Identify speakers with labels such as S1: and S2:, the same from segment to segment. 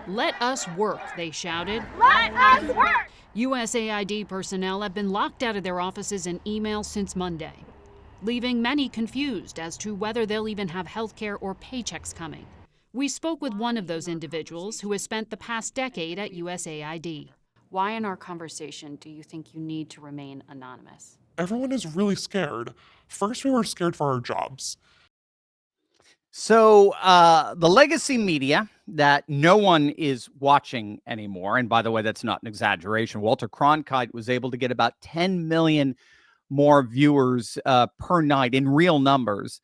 S1: "Let us work," they shouted.
S2: Let us work!
S1: USAID personnel have been locked out of their offices and emails since Monday, leaving many confused as to whether they'll even have health care or paychecks coming. We spoke with one of those individuals who has spent the past decade at USAID. Why in our conversation do you think you need to remain anonymous?
S3: Everyone is really scared. First, we were scared for our jobs.
S4: So the legacy media that no one is watching anymore, and by the way, that's not an exaggeration. Walter Cronkite was able to get about 10 million more viewers per night in real numbers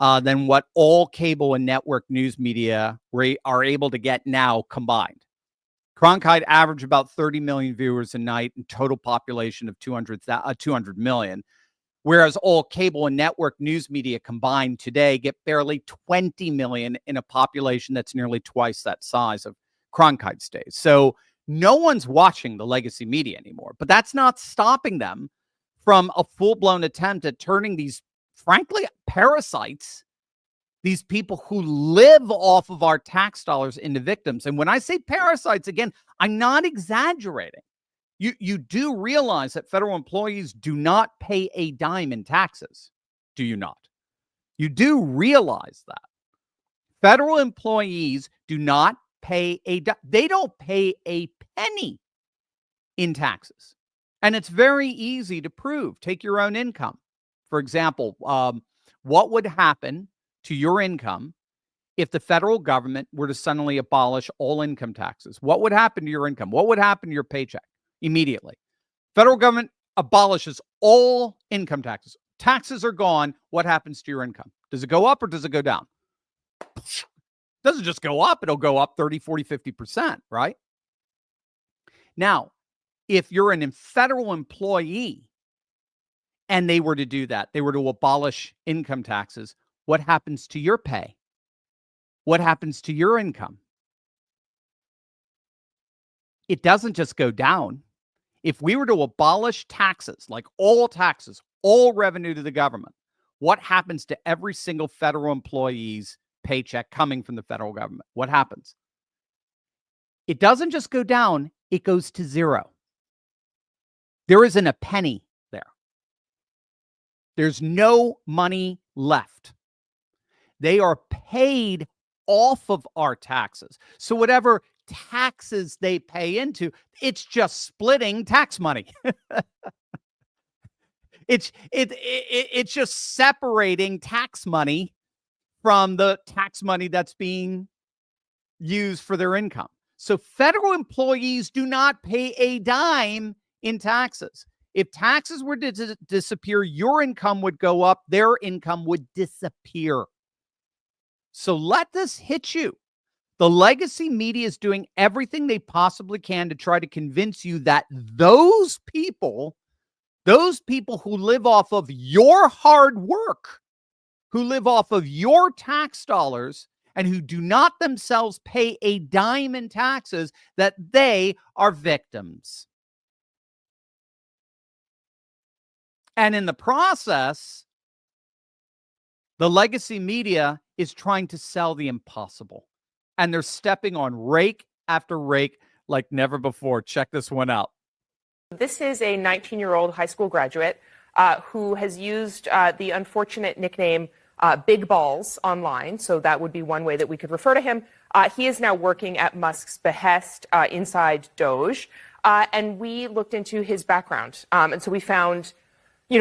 S4: than what all cable and network news media are able to get now combined. Cronkite averaged about 30 million viewers a night and total population of 200 million. Whereas all cable and network news media combined today get barely 20 million in a population that's nearly twice that size of Cronkite's days. So no one's watching the legacy media anymore, but that's not stopping them from a full-blown attempt at turning these, frankly, parasites, these people who live off of our tax dollars, into victims. And when I say parasites, again, I'm not exaggerating. You do realize that federal employees do not pay a dime in taxes, do you not? You do realize that. Federal employees do not pay they don't pay a penny in taxes. And it's very easy to prove. Take your own income. For example, what would happen to your income if the federal government were to suddenly abolish all income taxes? What would happen to your income? What would happen to your paycheck? Immediately. Federal government abolishes all income taxes. Taxes are gone. What happens to your income? Does it go up or does it go down? It doesn't just go up. It'll go up 30, 40, 50%, right? Now, if you're a federal employee and they were to do that, they were to abolish income taxes, what happens to your pay? What happens to your income? It doesn't just go down. If we were to abolish taxes, like all taxes, all revenue to the government, what happens to every single federal employee's paycheck coming from the federal government? What happens? It doesn't just go down, it goes to zero. There isn't a penny there. There's no money left. They are paid off of our taxes. So whatever taxes they pay into, it's just splitting tax money. It's just separating tax money from the tax money that's being used for their income. So federal employees do not pay a dime in taxes. If taxes were to disappear, your income would go up, their income would disappear. So let this hit you. The legacy media is doing everything they possibly can to try to convince you that those people who live off of your hard work, who live off of your tax dollars, and who do not themselves pay a dime in taxes, that they are victims. And in the process, the legacy media is trying to sell the impossible. And they're stepping on rake after rake like never before. Check this one out.
S5: This is a 19-year-old high school graduate who has used the unfortunate nickname Big Balls online. So that would be one way that we could refer to him. He is now working at Musk's behest inside DOGE. And we looked into his background. And so we found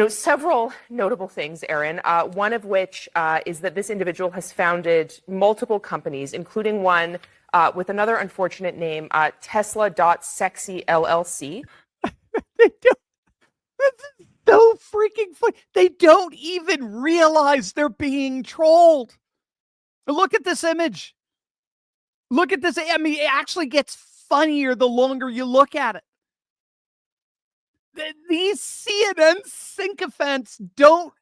S5: several notable things, Aaron, one of which is that this individual has founded multiple companies, including one with another unfortunate name, Tesla.sexy LLC.
S4: They don't. That's so freaking funny. They don't even realize they're being trolled. Look at this image. Look at this. I mean, it actually gets funnier the longer you look at it. These CNN sycophants don't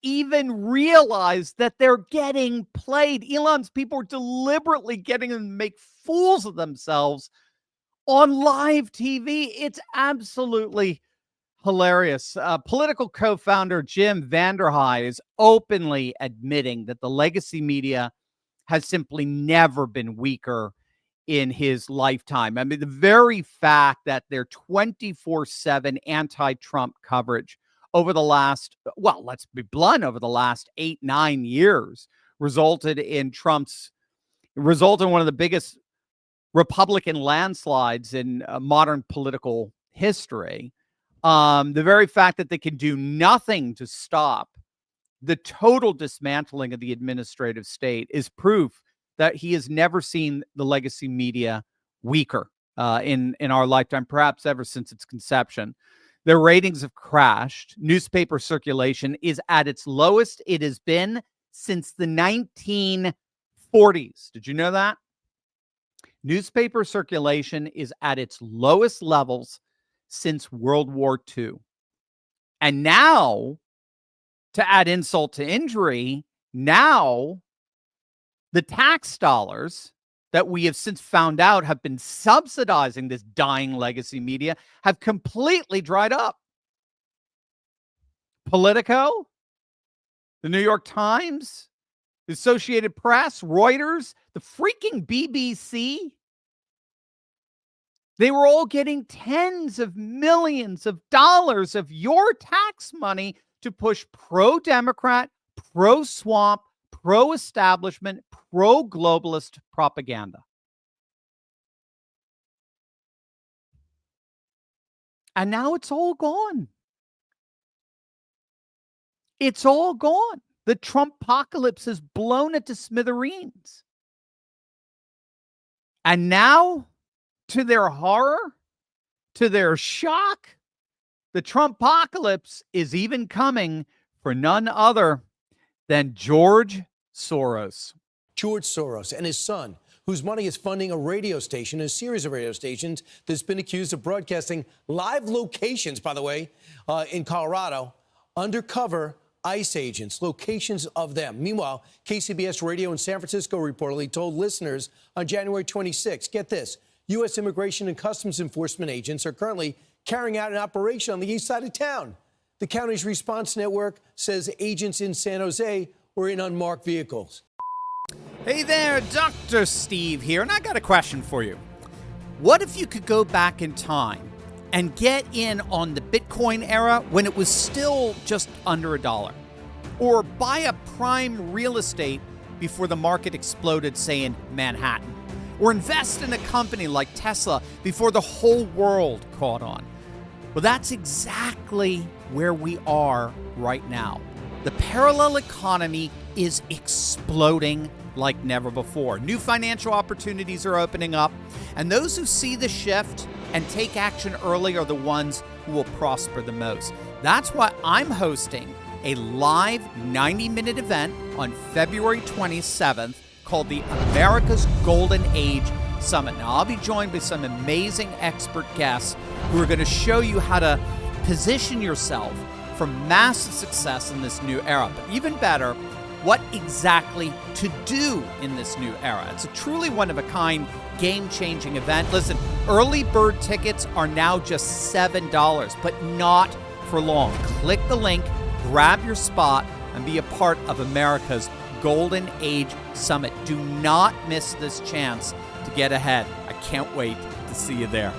S4: even realize that they're getting played. Elon's people are deliberately getting them to make fools of themselves on live TV. It's absolutely hilarious. Political co-founder Jim Vanderhei is openly admitting that the legacy media has simply never been weaker in his lifetime. I mean, the very fact that their 24/7 anti-Trump coverage over the last, well, let's be blunt, over the last 8-9 years resulted in one of the biggest Republican landslides in modern political history. The very fact that they can do nothing to stop the total dismantling of the administrative state is proof that he has never seen the legacy media weaker in our lifetime, perhaps ever since its conception. Their ratings have crashed. Newspaper circulation is at its lowest it has been since the 1940s. Did you know that? Newspaper circulation is at its lowest levels since World War II. And now, to add insult to injury, now the tax dollars that we have since found out have been subsidizing this dying legacy media have completely dried up. Politico, the New York Times, the Associated Press, Reuters, the freaking BBC, they were all getting tens of millions of dollars of your tax money to push pro-Democrat, pro-swamp, pro-establishment, pro-globalist propaganda. And now it's all gone. It's all gone. The Trump-pocalypse has blown it to smithereens. And now, to their horror, to their shock, the Trump-pocalypse is even coming for none other than George Soros.
S2: George Soros and his son, whose money is funding a radio station, a series of radio stations that's been accused of broadcasting live locations, by the way, in Colorado, undercover ICE agents, locations of them. Meanwhile, KCBS Radio in San Francisco reportedly told listeners on January 26, get this, U.S. Immigration and Customs Enforcement agents are currently carrying out an operation on the east side of town. The county's response network says agents in San Jose were in unmarked vehicles.
S4: Hey there, Dr. Steve here, and I got a question for you. What if you could go back in time and get in on the Bitcoin era when it was still just under $1? Or buy a prime real estate before the market exploded, say, in Manhattan? Or invest in a company like Tesla before the whole world caught on? Well, that's exactly where we are right now. The parallel economy is exploding like never before. New financial opportunities are opening up, and those who see the shift and take action early are the ones who will prosper the most. That's why I'm hosting a live 90-minute event on February 27th called the America's Golden Age Summit. Now, I'll be joined by some amazing expert guests who are going to show you how to position yourself for massive success in this new era. But even better, what exactly to do in this new era. It's a truly one-of-a-kind, game-changing event. Listen, early bird tickets are now just $7, but not for long. Click the link, grab your spot, and be a part of America's Golden Age Summit. Do not miss this chance to get ahead. I can't wait to see you there.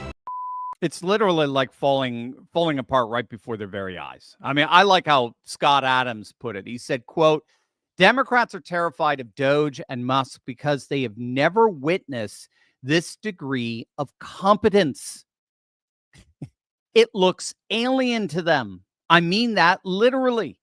S4: It's literally like falling apart right before their very eyes. I mean, I like how Scott Adams put it. He said, quote, Democrats are terrified of DOGE and Musk because they have never witnessed this degree of competence. It looks alien to them. I mean that literally.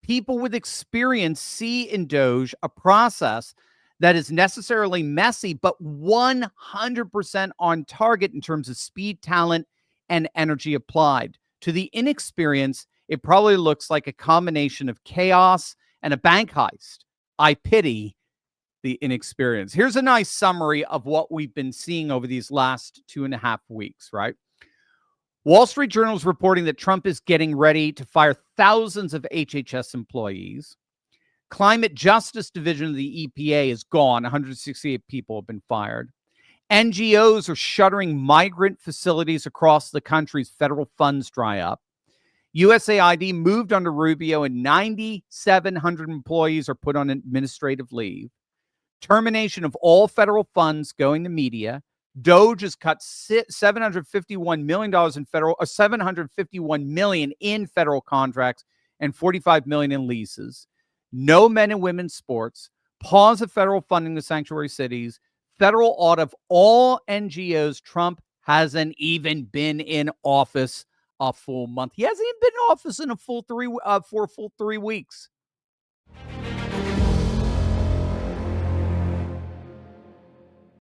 S4: People with experience see in DOGE a process that is necessarily messy, but 100% on target in terms of speed, talent, and energy applied. To the inexperienced, it probably looks like a combination of chaos and a bank heist. I pity the inexperience. Here's a nice summary of what we've been seeing over these last 2.5 weeks, right? Wall Street Journal is reporting that Trump is getting ready to fire thousands of HHS employees. Climate Justice Division of the EPA is gone. 168 people have been fired. NGOs are shuttering migrant facilities across the country as federal funds dry up. USAID moved under Rubio, and 9,700 employees are put on administrative leave. termination of all federal funds going to media. DOGE has cut $751 million in federal, $751 million in federal contracts and $45 million in leases. No men and women's sports. Pause of federal funding to sanctuary cities. Federal audit of all NGOs. Trump hasn't even been in office a full month. He hasn't even been in office in for a full 3 weeks.